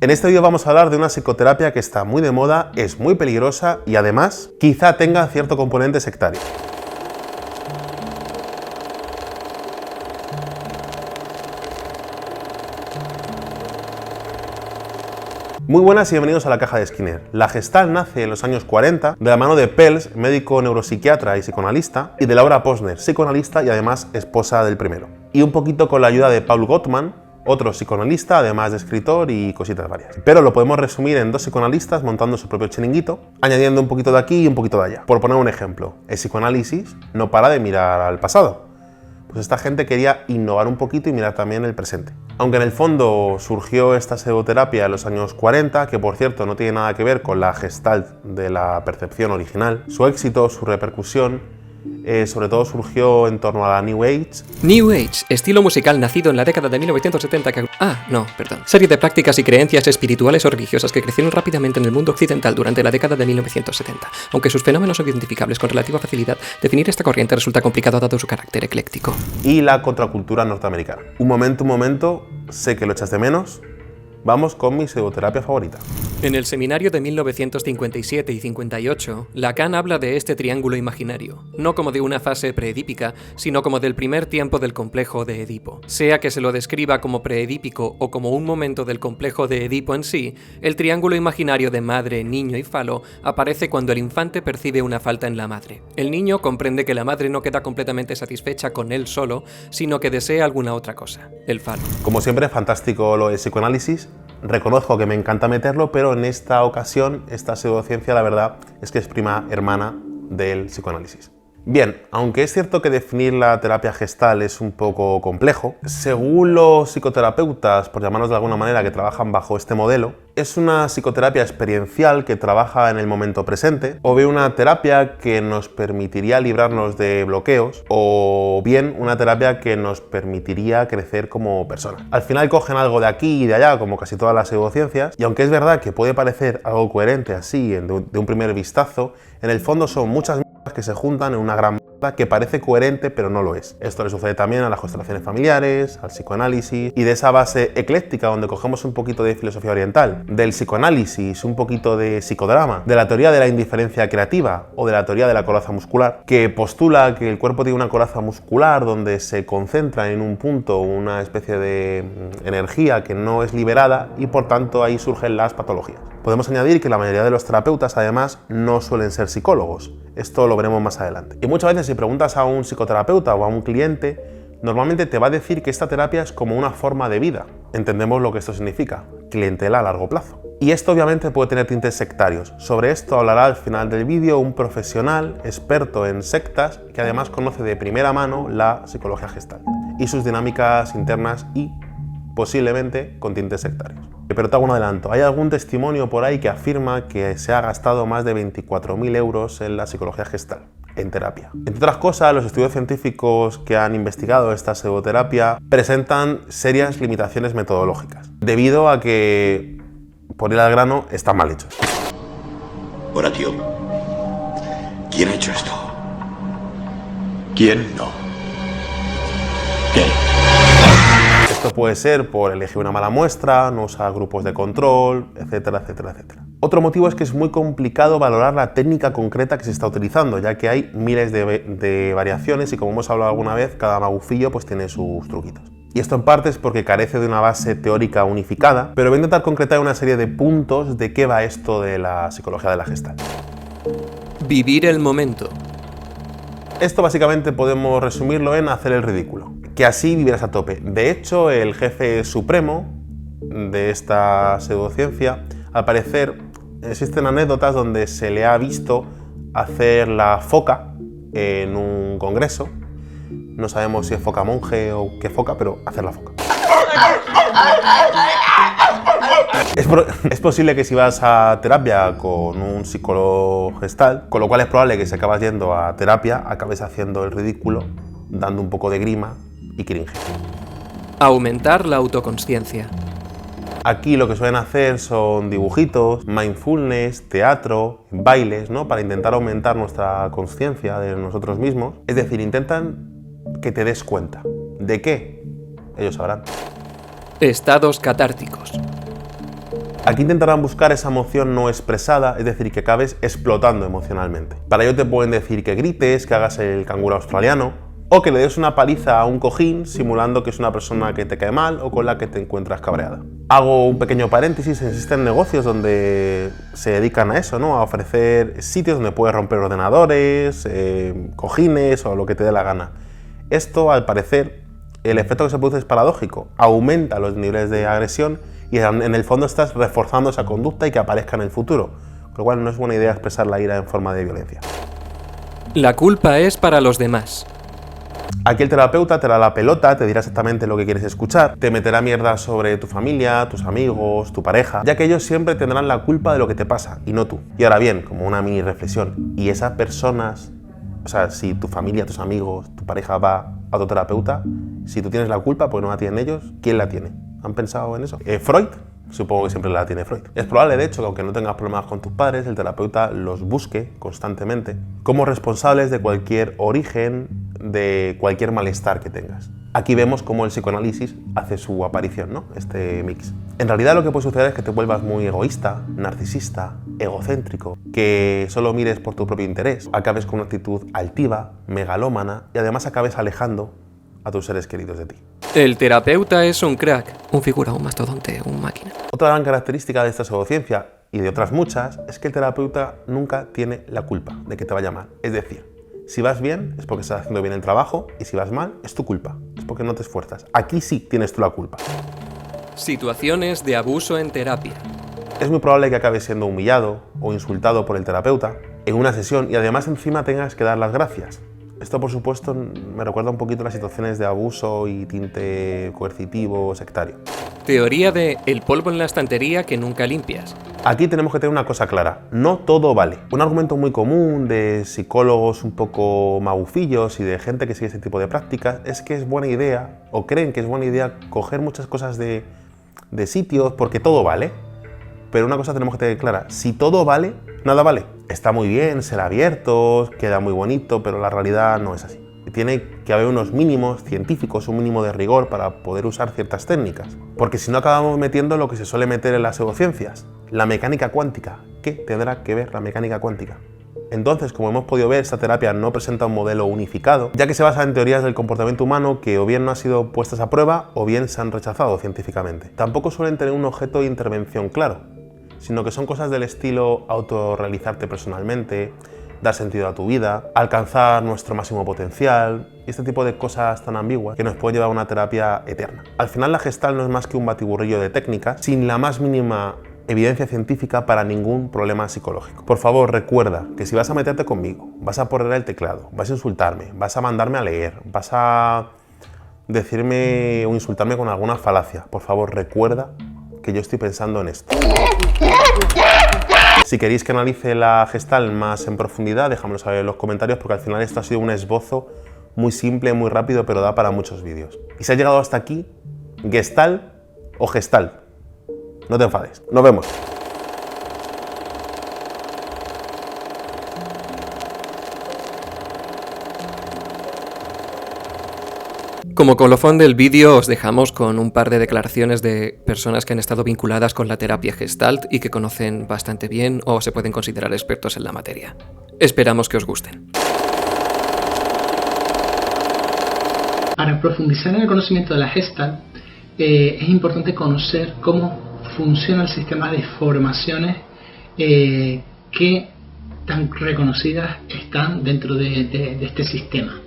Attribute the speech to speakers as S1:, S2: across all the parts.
S1: En este vídeo vamos a hablar de una psicoterapia que está muy de moda, es muy peligrosa y además quizá tenga cierto componente sectario. Muy buenas y bienvenidos a la caja de Skinner. La Gestalt nace en los años 40 de la mano de Pels, médico neuropsiquiatra y psicoanalista, y de Laura Posner, psicoanalista y además esposa del primero. Y un poquito con la ayuda de Paul Gottman, otro psicoanalista, además de escritor y cositas varias. Pero lo podemos resumir en dos psicoanalistas montando su propio chiringuito, añadiendo un poquito de aquí y un poquito de allá. Por poner un ejemplo, el psicoanálisis no para de mirar al pasado. Pues esta gente quería innovar un poquito y mirar también el presente. Aunque en el fondo surgió esta pseudoterapia en los años 40, que por cierto no tiene nada que ver con la Gestalt de la percepción original, su éxito, su repercusión, sobre todo surgió en torno a la New Age.
S2: New Age, estilo musical nacido en la década de 1970 que... Serie de prácticas y creencias espirituales o religiosas que crecieron rápidamente en el mundo occidental durante la década de 1970. Aunque sus fenómenos son identificables con relativa facilidad, definir esta corriente resulta complicado dado su carácter ecléctico.
S1: Y la contracultura norteamericana. Un momento, sé que lo echas de menos. Vamos con mi pseudoterapia favorita.
S2: En el seminario de 1957 y 58, Lacan habla de este triángulo imaginario, no como de una fase preedípica, sino como del primer tiempo del complejo de Edipo. Sea que se lo describa como preedípico o como un momento del complejo de Edipo en sí, el triángulo imaginario de madre, niño y falo aparece cuando el infante percibe una falta en la madre. El niño comprende que la madre no queda completamente satisfecha con él solo, sino que desea alguna otra cosa, el falo.
S1: Como siempre, fantástico lo de psicoanálisis. Reconozco que me encanta meterlo, pero en esta ocasión, esta pseudociencia, la verdad, es que es prima hermana del psicoanálisis. Bien, aunque es cierto que definir la terapia gestal es un poco complejo, según los psicoterapeutas, por llamarlos de alguna manera, que trabajan bajo este modelo, es una psicoterapia experiencial que trabaja en el momento presente, o bien una terapia que nos permitiría librarnos de bloqueos, o bien una terapia que nos permitiría crecer como persona. Al final cogen algo de aquí y de allá, como casi todas las pseudociencias, y aunque es verdad que puede parecer algo coherente así de un primer vistazo, en el fondo son muchas que se juntan en una gran mierda que parece coherente pero no lo es. Esto le sucede también a las constelaciones familiares, al psicoanálisis, y de esa base ecléctica donde cogemos un poquito de filosofía oriental, del psicoanálisis, un poquito de psicodrama, de la teoría de la indiferencia creativa o de la teoría de la coraza muscular, que postula que el cuerpo tiene una coraza muscular donde se concentra en un punto una especie de energía que no es liberada y por tanto ahí surgen las patologías. Podemos añadir que la mayoría de los terapeutas además no suelen ser psicólogos. Esto lo veremos más adelante. Y muchas veces si preguntas a un psicoterapeuta o a un cliente, normalmente te va a decir que esta terapia es como una forma de vida. Entendemos lo que esto significa, clientela a largo plazo. Y esto obviamente puede tener tintes sectarios. Sobre esto hablará al final del vídeo un profesional experto en sectas que además conoce de primera mano la psicología gestal y sus dinámicas internas y posiblemente con tintes sectarios. Pero te hago un adelanto, hay algún testimonio por ahí que afirma que se ha gastado más de 24.000 euros en la psicología gestal, en terapia. Entre otras cosas, los estudios científicos que han investigado esta pseudoterapia presentan serias limitaciones metodológicas, debido a que, por ir al grano, están mal hechos.
S3: Ahora, tío, ¿quién ha hecho esto? ¿Quién no? ¿Qué?
S1: Esto puede ser por elegir una mala muestra, no usar grupos de control, etcétera, etcétera, etcétera. Otro motivo es que es muy complicado valorar la técnica concreta que se está utilizando, ya que hay miles de variaciones y como hemos hablado alguna vez, cada magufillo pues tiene sus truquitos. Y esto en parte es porque carece de una base teórica unificada, pero voy a intentar concretar una serie de puntos de qué va esto de la psicología de la Gestalt.
S2: Vivir el momento.
S1: Esto básicamente podemos resumirlo en hacer el ridículo, que así vivirás a tope. De hecho, el jefe supremo de esta pseudociencia, al parecer, existen anécdotas donde se le ha visto hacer la foca en un congreso. No sabemos si es foca monje o qué foca, pero hacer la foca. Es posible que si vas a terapia con un psicólogo gestal, con lo cual es probable que si acabas yendo a terapia, acabes haciendo el ridículo, dando un poco de grima y cringe.
S2: Aumentar la autoconsciencia.
S1: Aquí lo que suelen hacer son dibujitos, mindfulness, teatro, bailes, ¿no? Para intentar aumentar nuestra conciencia de nosotros mismos. Es decir, intentan que te des cuenta. ¿De qué? Ellos sabrán.
S2: Estados catárticos.
S1: Aquí intentarán buscar esa emoción no expresada, es decir, que acabes explotando emocionalmente. Para ello te pueden decir que grites, que hagas el canguro australiano, o que le des una paliza a un cojín simulando que es una persona que te cae mal o con la que te encuentras cabreada. Hago un pequeño paréntesis, existen negocios donde se dedican a eso, ¿no? A ofrecer sitios donde puedes romper ordenadores, cojines o lo que te dé la gana. Esto, al parecer, el efecto que se produce es paradójico, aumenta los niveles de agresión y en el fondo estás reforzando esa conducta y que aparezca en el futuro, con lo cual no es buena idea expresar la ira en forma de violencia.
S2: La culpa es para los demás.
S1: Aquí el terapeuta te dará la pelota, te dirá exactamente lo que quieres escuchar, te meterá mierda sobre tu familia, tus amigos, tu pareja, ya que ellos siempre tendrán la culpa de lo que te pasa y no tú. Y ahora bien, como una mini reflexión, ¿y esas personas, o sea, si tu familia, tus amigos, tu pareja va a tu terapeuta, si tú tienes la culpa porque no la tienen ellos, ¿quién la tiene? ¿Han pensado en eso? ¿Freud? Supongo que siempre la tiene Freud. Es probable, de hecho, que aunque no tengas problemas con tus padres, el terapeuta los busque constantemente como responsables de cualquier origen, de cualquier malestar que tengas. Aquí vemos cómo el psicoanálisis hace su aparición, ¿no? Este mix. En realidad lo que puede suceder es que te vuelvas muy egoísta, narcisista, egocéntrico, que solo mires por tu propio interés, acabes con una actitud altiva, megalómana y además acabes alejando a tus seres queridos de ti.
S2: El terapeuta es un crack, un figura, un mastodonte, un máquina.
S1: Otra gran característica de esta pseudociencia, y de otras muchas, es que el terapeuta nunca tiene la culpa de que te vaya mal. Es decir, si vas bien es porque estás haciendo bien el trabajo y si vas mal es tu culpa, es porque no te esfuerzas. Aquí sí tienes tú la culpa.
S2: Situaciones de abuso en terapia.
S1: Es muy probable que acabes siendo humillado o insultado por el terapeuta en una sesión y además encima tengas que dar las gracias. Esto, por supuesto, me recuerda un poquito a las situaciones de abuso y tinte coercitivo o sectario.
S2: Teoría de el polvo en la estantería que nunca limpias.
S1: Aquí tenemos que tener una cosa clara, no todo vale. Un argumento muy común de psicólogos un poco magufillos y de gente que sigue este tipo de prácticas es que es buena idea, o creen que es buena idea, coger muchas cosas de sitios porque todo vale. Pero una cosa tenemos que tener clara, si todo vale, nada vale. Está muy bien ser abiertos, queda muy bonito, pero la realidad no es así. Tiene que haber unos mínimos científicos, un mínimo de rigor para poder usar ciertas técnicas. Porque si no acabamos metiendo lo que se suele meter en las pseudociencias, la mecánica cuántica. ¿Qué tendrá que ver la mecánica cuántica? Entonces, como hemos podido ver, esta terapia no presenta un modelo unificado, ya que se basa en teorías del comportamiento humano que o bien no han sido puestas a prueba o bien se han rechazado científicamente. Tampoco suelen tener un objeto de intervención claro, sino que son cosas del estilo autorrealizarte personalmente, dar sentido a tu vida, alcanzar nuestro máximo potencial y este tipo de cosas tan ambiguas que nos pueden llevar a una terapia eterna. Al final la Gestalt no es más que un batiburrillo de técnicas sin la más mínima evidencia científica para ningún problema psicológico. Por favor, recuerda que si vas a meterte conmigo, vas a poner el teclado, vas a insultarme, vas a mandarme a leer, vas a decirme o insultarme con alguna falacia, por favor, recuerda que yo estoy pensando en esto. Si queréis que analice la Gestalt más en profundidad, dejadmelo saber en los comentarios porque al final esto ha sido un esbozo muy simple, muy rápido, pero da para muchos vídeos. Y si has llegado hasta aquí, Gestalt o Gestalt. No te enfades. Nos vemos.
S2: Como colofón del vídeo os dejamos con un par de declaraciones de personas que han estado vinculadas con la terapia Gestalt y que conocen bastante bien o se pueden considerar expertos en la materia. Esperamos que os gusten.
S4: Para profundizar en el conocimiento de la Gestalt, es importante conocer cómo funciona el sistema de formaciones que tan reconocidas están dentro de este sistema.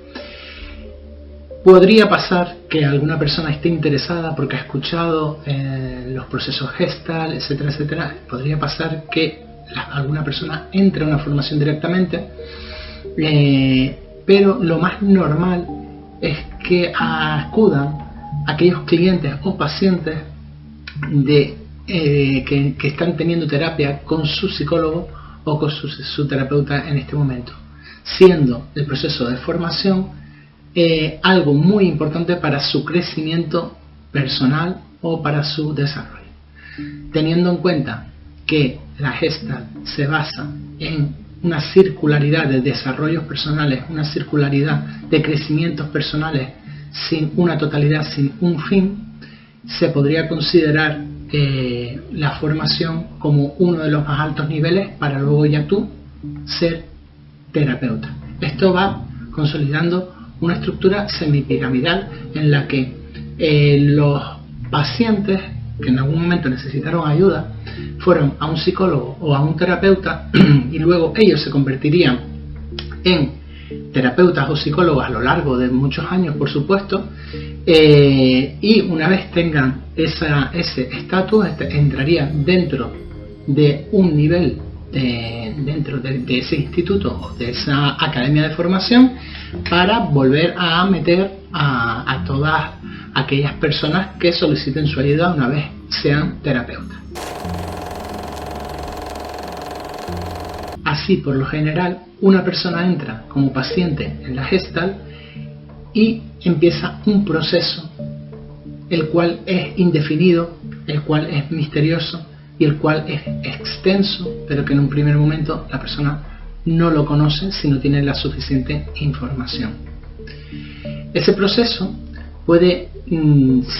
S4: Podría pasar que alguna persona esté interesada porque ha escuchado los procesos Gestalt, etcétera, etcétera. Podría pasar que alguna persona entre a una formación directamente, pero lo más normal es que acudan aquellos clientes o pacientes que están teniendo terapia con su psicólogo o con su terapeuta en este momento, siendo el proceso de formación algo muy importante para su crecimiento personal o para su desarrollo. Teniendo en cuenta que la Gestalt se basa en una circularidad de desarrollos personales, una circularidad de crecimientos personales sin una totalidad, sin un fin, se podría considerar la formación como uno de los más altos niveles para luego ya tú ser terapeuta. Esto va consolidando una estructura semipiramidal en la que los pacientes que en algún momento necesitaron ayuda fueron a un psicólogo o a un terapeuta y luego ellos se convertirían en terapeutas o psicólogos a lo largo de muchos años, por supuesto, y una vez tengan ese estatus, entrarían dentro de un nivel dentro de ese instituto o de esa academia de formación para volver a meter a todas aquellas personas que soliciten su ayuda una vez sean terapeutas. Así, por lo general, una persona entra como paciente en la Gestalt y empieza un proceso, el cual es indefinido, el cual es misterioso y el cual es extenso, pero que en un primer momento la persona no lo conoce si no tiene la suficiente información. Ese proceso puede,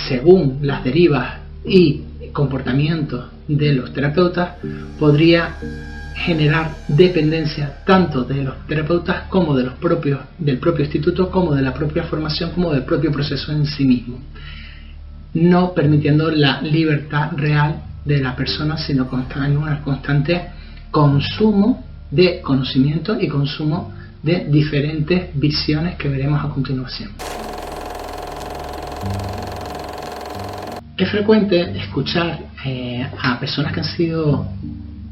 S4: según las derivas y comportamientos de los terapeutas, podría generar dependencia tanto de los terapeutas como del propio instituto, como de la propia formación, como del propio proceso en sí mismo, no permitiendo la libertad real de la persona, sino en un constante consumo de conocimiento y consumo de diferentes visiones que veremos a continuación. Es frecuente escuchar a personas que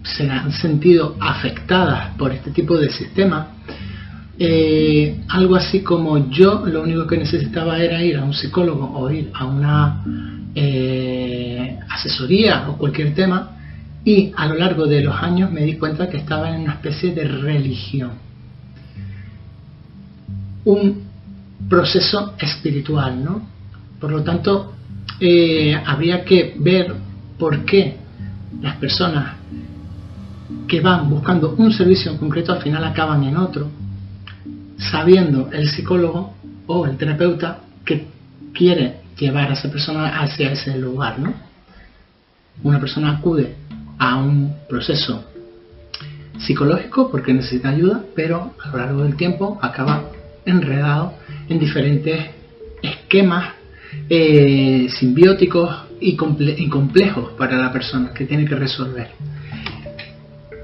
S4: se han sentido afectadas por este tipo de sistema, algo así como: yo lo único que necesitaba era ir a un psicólogo o ir a una asesoría o cualquier tema, y a lo largo de los años me di cuenta que estaba en una especie de religión, un proceso espiritual, ¿no? Por lo tanto, habría que ver por qué las personas que van buscando un servicio en concreto al final acaban en otro, sabiendo el psicólogo o el terapeuta que quiere llevar a esa persona hacia ese lugar, ¿no? Una persona acude a un proceso psicológico porque necesita ayuda, pero a lo largo del tiempo acaba enredado en diferentes esquemas simbióticos y complejos para la persona que tiene que resolver.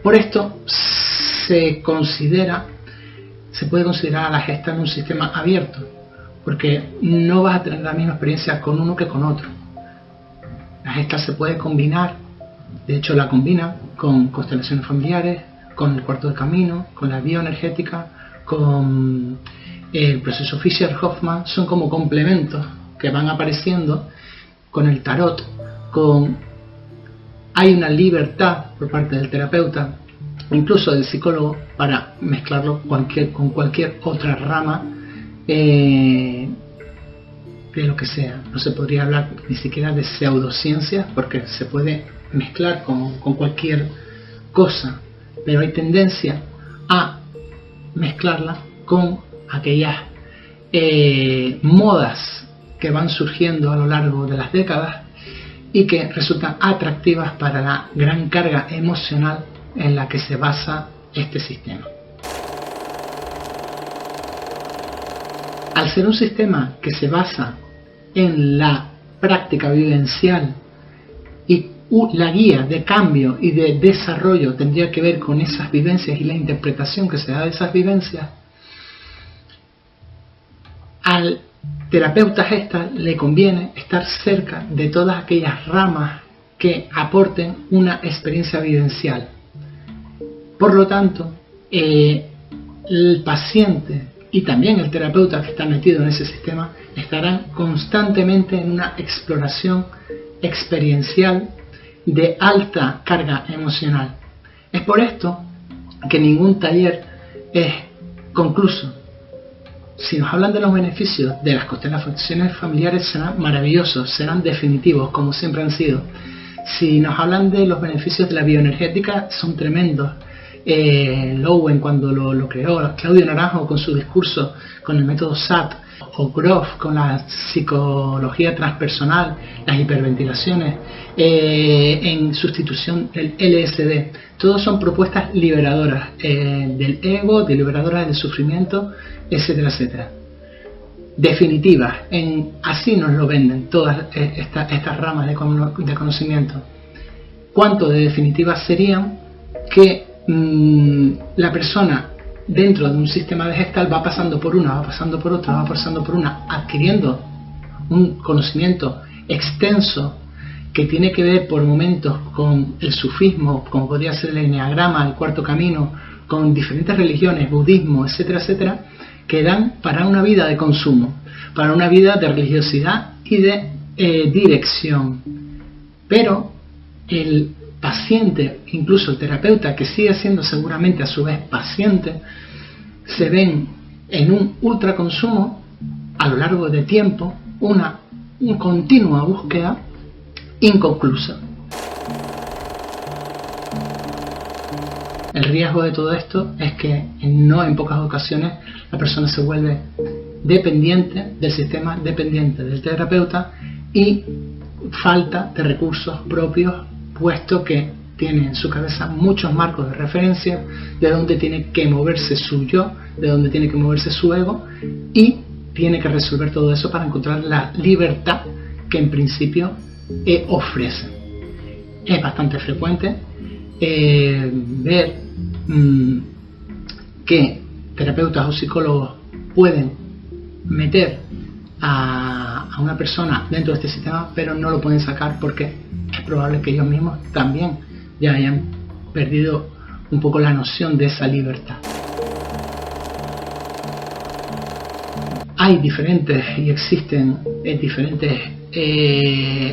S4: Por esto se puede considerar a la Gestalt un sistema abierto, porque no vas a tener la misma experiencia con uno que con otro. La Gestalt se puede combinar, de hecho la combina con constelaciones familiares, con el cuarto de camino, con la bioenergética, con el proceso Fischer-Hoffman. Son como complementos que van apareciendo con el tarot, hay una libertad por parte del terapeuta, incluso del psicólogo, para mezclarlo con cualquier otra rama de lo que sea. No se podría hablar ni siquiera de pseudociencias porque se puede mezclar con cualquier cosa, pero hay tendencia a mezclarla con aquellas modas que van surgiendo a lo largo de las décadas y que resultan atractivas para la gran carga emocional en la que se basa este sistema. Al ser un sistema que se basa en la práctica vivencial y la guía de cambio y de desarrollo tendría que ver con esas vivencias y la interpretación que se da de esas vivencias, al terapeuta Gestalt le conviene estar cerca de todas aquellas ramas que aporten una experiencia vivencial. Por lo tanto, el paciente y también el terapeuta que está metido en ese sistema estarán constantemente en una exploración experiencial de alta carga emocional. Es por esto que ningún taller es concluso. Si nos hablan de los beneficios de las constelaciones familiares, serán maravillosos, serán definitivos, como siempre han sido. Si nos hablan de los beneficios de la bioenergética, son tremendos. Lowen, cuando lo creó, Claudio Naranjo con su discurso con el método SAT, o Grof con la psicología transpersonal, las hiperventilaciones, en sustitución del LSD. Todos son propuestas liberadoras del ego, liberadoras del sufrimiento, etcétera, etcétera. Definitivas, así nos lo venden todas estas ramas de conocimiento. ¿Cuánto de definitivas serían? Que la persona dentro de un sistema de Gestalt va pasando por una, va pasando por otra, va pasando por una, adquiriendo un conocimiento extenso que tiene que ver por momentos con el sufismo, como podría ser el enneagrama, el cuarto camino, con diferentes religiones, budismo, etcétera, etcétera, que dan para una vida de consumo, para una vida de religiosidad y de dirección. Pero el paciente, incluso el terapeuta, que sigue siendo seguramente a su vez paciente, se ven en un ultraconsumo a lo largo de tiempo, una continua búsqueda inconclusa. El riesgo de todo esto es que en pocas ocasiones la persona se vuelve dependiente del sistema, dependiente del terapeuta, y falta de recursos propios, puesto que tiene en su cabeza muchos marcos de referencia de dónde tiene que moverse su yo, de dónde tiene que moverse su ego, y tiene que resolver todo eso para encontrar la libertad que en principio ofrece. Es bastante frecuente ver que terapeutas o psicólogos pueden meter a una persona dentro de este sistema, pero no lo pueden sacar porque es probable que ellos mismos también ya hayan perdido un poco la noción de esa libertad. Hay diferentes y existen diferentes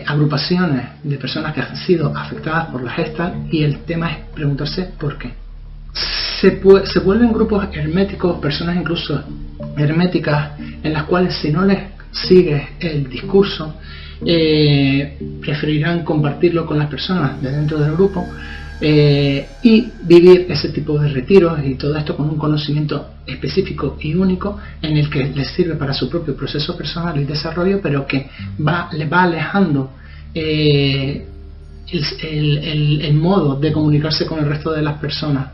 S4: agrupaciones de personas que han sido afectadas por la Gestalt, y el tema es preguntarse por qué. Se vuelven grupos herméticos, personas incluso herméticas, en las cuales si no les sigues el discurso, preferirán compartirlo con las personas de dentro del grupo y vivir ese tipo de retiros, y todo esto con un conocimiento específico y único en el que les sirve para su propio proceso personal y desarrollo, pero que le va alejando el modo de comunicarse con el resto de las personas.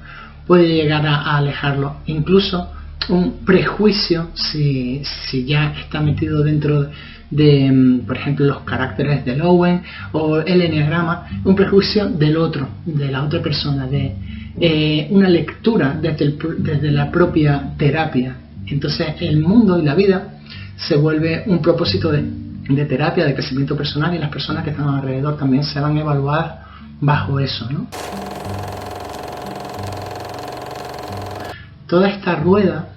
S4: Puede llegar a alejarlo. Incluso un prejuicio, si ya está metido dentro de, por ejemplo, los caracteres del Owen o el enneagrama, un prejuicio del otro, de la otra persona, de una lectura desde la propia terapia. Entonces el mundo y la vida se vuelve un propósito de terapia, de crecimiento personal, y las personas que están alrededor también se van a evaluar bajo eso, ¿no? Toda esta rueda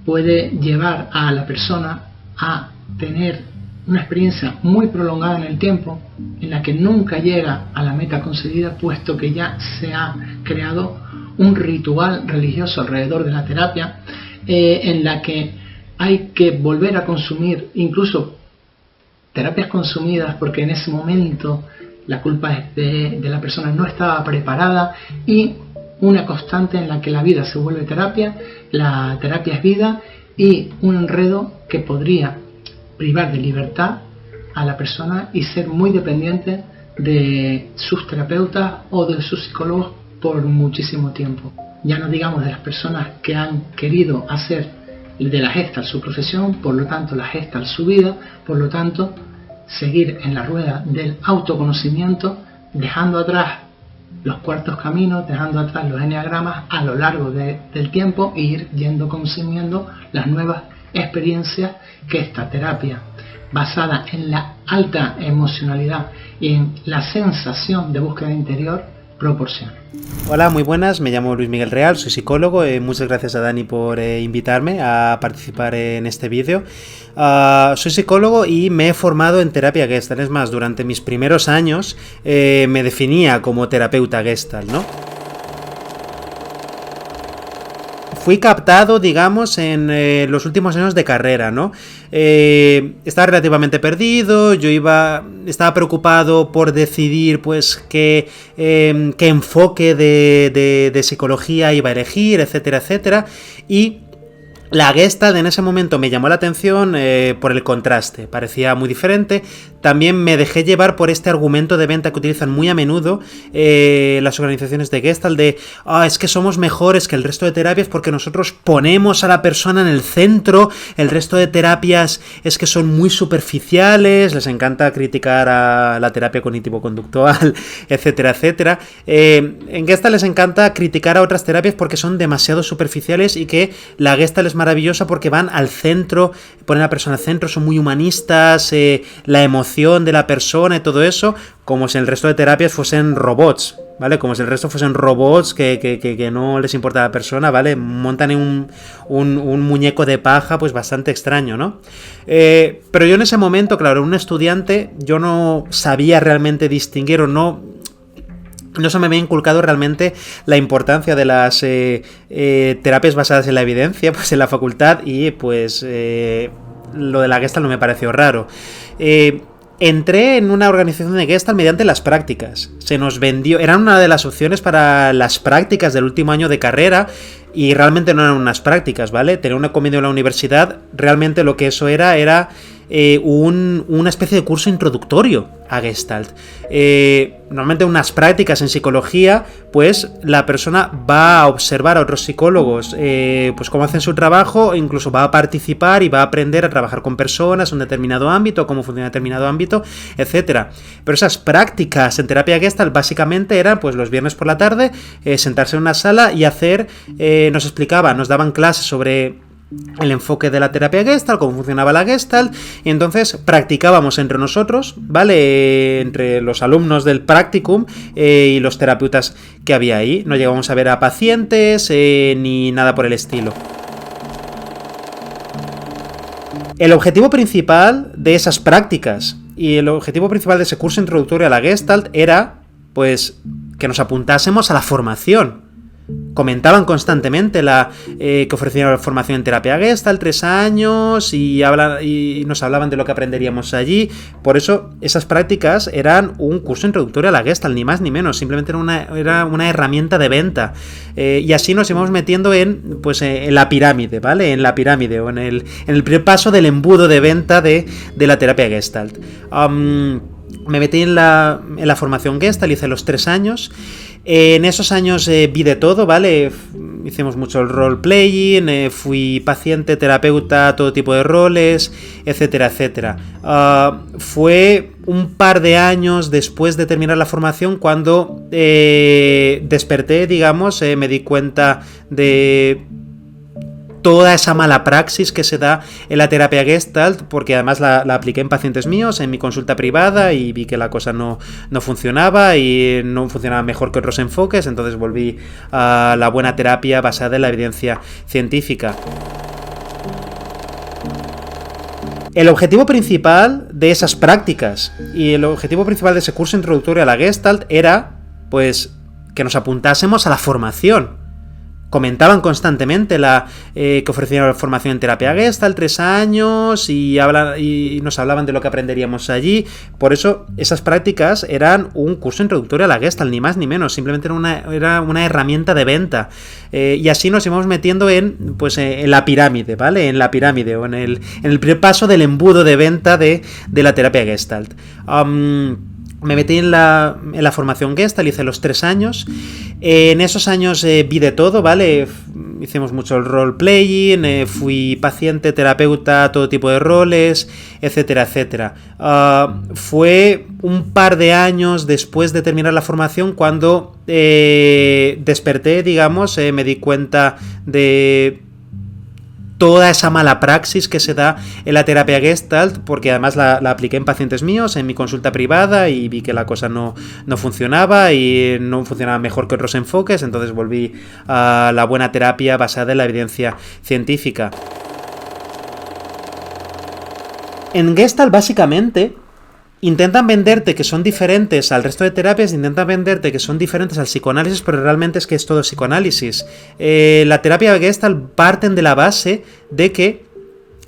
S4: puede llevar a la persona a tener una experiencia muy prolongada en el tiempo, en la que nunca llega a la meta conseguida, puesto que ya se ha creado un ritual religioso alrededor de la terapia, en la que hay que volver a consumir incluso terapias consumidas porque en ese momento la culpa es de la persona, no estaba preparada, y una constante en la que la vida se vuelve terapia, la terapia es vida, y un enredo que podría privar de libertad a la persona y ser muy dependiente de sus terapeutas o de sus psicólogos por muchísimo tiempo. Ya no digamos de las personas que han querido hacer de la Gestalt su profesión, por lo tanto la Gestalt su vida, por lo tanto seguir en la rueda del autoconocimiento, dejando atrás los cuartos caminos, dejando atrás los enneagramas a lo largo del tiempo, e ir consumiendo las nuevas experiencias que esta terapia, basada en la alta emocionalidad y en la sensación de búsqueda interior, proporciona.
S5: Hola, muy buenas, me llamo Luis Miguel Real, soy psicólogo, muchas gracias a Dani por invitarme a participar en este vídeo. Soy psicólogo y me he formado en terapia Gestalt, es más, durante mis primeros años me definía como terapeuta Gestalt, ¿no? Fui captado, digamos, en los últimos años de carrera, ¿no? Estaba relativamente perdido, estaba preocupado por decidir, pues, qué enfoque de psicología iba a elegir, etcétera, etcétera, y La Gestalt en ese momento me llamó la atención por el contraste, parecía muy diferente. También me dejé llevar por este argumento de venta que utilizan muy a menudo las organizaciones de Gestalt de es que somos mejores que el resto de terapias porque nosotros ponemos a la persona en el centro, el resto de terapias es que son muy superficiales, les encanta criticar a la terapia cognitivo-conductual, etcétera, etcétera. En Gestalt les encanta criticar a otras terapias porque son demasiado superficiales y que la Gestalt es maravillosa porque van al centro, ponen a la persona al centro, son muy humanistas, la emoción de la persona y todo eso, como si el resto de terapias fuesen robots, ¿vale? Como si el resto fuesen robots que no les importa a la persona, ¿vale? Montan en un muñeco de paja, pues bastante extraño, ¿no? Pero yo en ese momento, claro, un estudiante, yo no sabía realmente distinguir o no se me había inculcado realmente la importancia de las terapias basadas en la evidencia, pues en la facultad, y pues lo de la Gestalt no me pareció raro. Entré en una organización de Gestalt mediante las prácticas. Se nos vendió, eran una de las opciones para las prácticas del último año de carrera y realmente no eran unas prácticas, ¿vale? Tener un convenio en la universidad, realmente lo que eso era una especie de curso introductorio a Gestalt. Normalmente unas prácticas en psicología, pues la persona va a observar a otros psicólogos, pues cómo hacen su trabajo, incluso va a participar y va a aprender a trabajar con personas en un determinado ámbito, cómo funciona determinado ámbito, etcétera. Pero esas prácticas en terapia Gestalt básicamente eran, pues los viernes por la tarde, sentarse en una sala y hacer, nos daban clases sobre el enfoque de la terapia Gestalt, cómo funcionaba la Gestalt, y entonces practicábamos entre nosotros, ¿vale? Entre los alumnos del practicum y los terapeutas que había ahí. No llegábamos a ver a pacientes ni nada por el estilo. El objetivo principal de esas prácticas y el objetivo principal de ese curso introductorio a la Gestalt era, pues, que nos apuntásemos a la formación. Comentaban constantemente que ofrecían formación en terapia Gestalt, 3 años, y nos hablaban de lo que aprenderíamos allí. Por eso esas prácticas eran un curso introductorio a la Gestalt, ni más ni menos, simplemente era una herramienta de venta. Y así nos íbamos metiendo en la pirámide, ¿vale? En la pirámide, o en el primer paso del embudo de venta de la terapia Gestalt. Me metí en la formación Gestalt, hice los 3 años. En esos años vi de todo, ¿vale? Hicimos mucho el role-playing, fui paciente, terapeuta, todo tipo de roles, etcétera, etcétera. Fue un par de años después de terminar la formación cuando desperté, digamos, me di cuenta de toda esa mala praxis que se da en la terapia Gestalt, porque además la apliqué en pacientes míos, en mi consulta privada, y vi que la cosa no funcionaba y no funcionaba mejor que otros enfoques, entonces volví a la buena terapia basada en la evidencia científica. El objetivo principal de esas prácticas y el objetivo principal de ese curso introductorio a la Gestalt era, pues, que nos apuntásemos a la formación. Comentaban constantemente que ofrecían formación en terapia Gestalt, 3 años, y nos hablaban de lo que aprenderíamos allí. Por eso esas prácticas eran un curso introductorio a la Gestalt, ni más ni menos, simplemente era una herramienta de venta. Y así nos íbamos metiendo en la pirámide, ¿vale? En la pirámide, o en el primer paso del embudo de venta de la terapia Gestalt. Me metí en la formación Gestalt, hice los 3 años. En esos años vi de todo, ¿vale? Hicimos mucho el role-playing, fui paciente, terapeuta, todo tipo de roles, etcétera, etcétera. Fue un par de años después de terminar la formación cuando desperté, digamos, me di cuenta de toda esa mala praxis que se da en la terapia Gestalt, porque además la apliqué en pacientes míos, en mi consulta privada, y vi que la cosa no funcionaba y no funcionaba mejor que otros enfoques, entonces volví a la buena terapia basada en la evidencia científica. En Gestalt, básicamente, intentan venderte que son diferentes al resto de terapias, intentan venderte que son diferentes al psicoanálisis, pero realmente es que es todo psicoanálisis. La terapia Gestalt parten de la base de que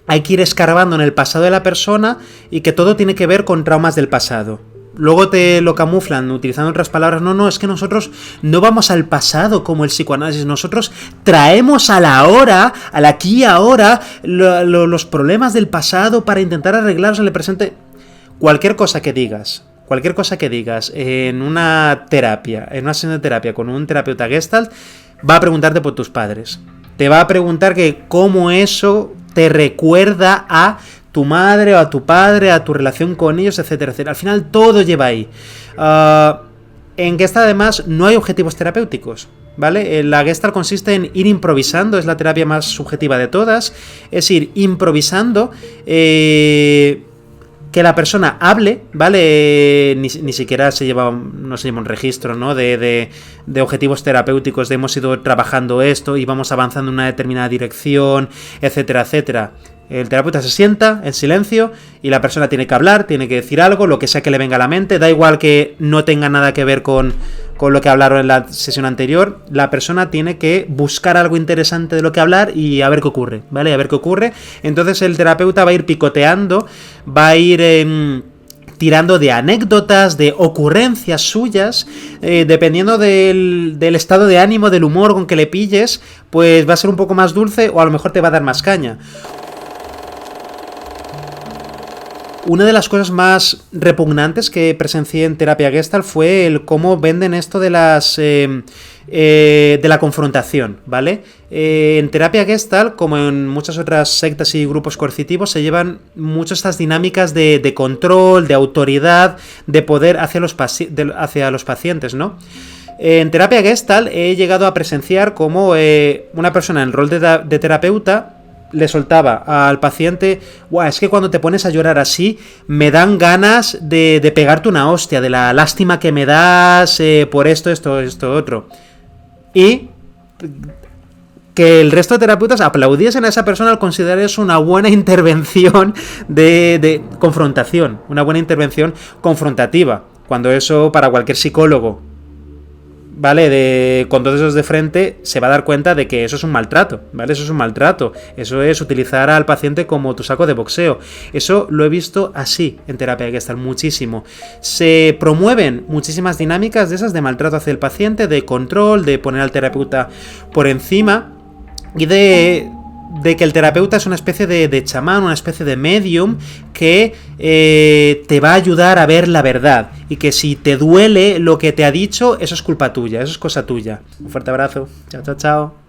S5: hay que ir escarbando en el pasado de la persona y que todo tiene que ver con traumas del pasado. luego te lo camuflan utilizando otras palabras. No, es que nosotros no vamos al pasado como el psicoanálisis, nosotros traemos a la hora, al aquí y ahora, los problemas del pasado para intentar arreglarlos en el presente. Cualquier cosa que digas en una terapia, en una sesión de terapia con un terapeuta Gestalt, va a preguntarte por tus padres. Te va a preguntar que cómo eso te recuerda a tu madre o a tu padre, a tu relación con ellos, etcétera, etcétera. Al final todo lleva ahí. En Gestalt además no hay objetivos terapéuticos, ¿vale? La Gestalt consiste en ir improvisando, es la terapia más subjetiva de todas, es ir improvisando, que la persona hable, ¿vale? Ni siquiera no se lleva un registro, ¿no? de objetivos terapéuticos, de hemos ido trabajando esto y vamos avanzando en una determinada dirección, etcétera, etcétera. El terapeuta se sienta en silencio y la persona tiene que hablar, tiene que decir algo, lo que sea que le venga a la mente, da igual que no tenga nada que ver con lo que hablaron en la sesión anterior, la persona tiene que buscar algo interesante de lo que hablar y a ver qué ocurre, ¿vale? A ver qué ocurre. Entonces el terapeuta va a ir picoteando, va a ir tirando de anécdotas, de ocurrencias suyas, dependiendo del estado de ánimo, del humor con que le pilles, pues va a ser un poco más dulce o a lo mejor te va a dar más caña. Una de las cosas más repugnantes que presencié en terapia Gestalt fue el cómo venden esto de la confrontación, ¿vale? En terapia Gestalt, como en muchas otras sectas y grupos coercitivos, se llevan mucho estas dinámicas de control, de autoridad, de poder hacia los pacientes, ¿no? En terapia Gestalt he llegado a presenciar cómo una persona en el rol de terapeuta le soltaba al paciente, guau, es que cuando te pones a llorar así, me dan ganas de pegarte una hostia, de la lástima que me das por esto, otro. Y que el resto de terapeutas aplaudiesen a esa persona al considerar eso una buena intervención de confrontación, una buena intervención confrontativa, cuando eso para cualquier psicólogo, ¿vale? Con todos esos de frente se va a dar cuenta de que eso es un maltrato, ¿vale? Eso es un maltrato, eso es utilizar al paciente como tu saco de boxeo. Eso lo he visto así en terapia Gestalt muchísimo. Se promueven muchísimas dinámicas de esas de maltrato hacia el paciente, de control, de poner al terapeuta por encima y de que el terapeuta es una especie de chamán, una especie de medium que te va a ayudar a ver la verdad y que si te duele lo que te ha dicho, eso es culpa tuya, eso es cosa tuya. Un fuerte abrazo, chao, chao, chao.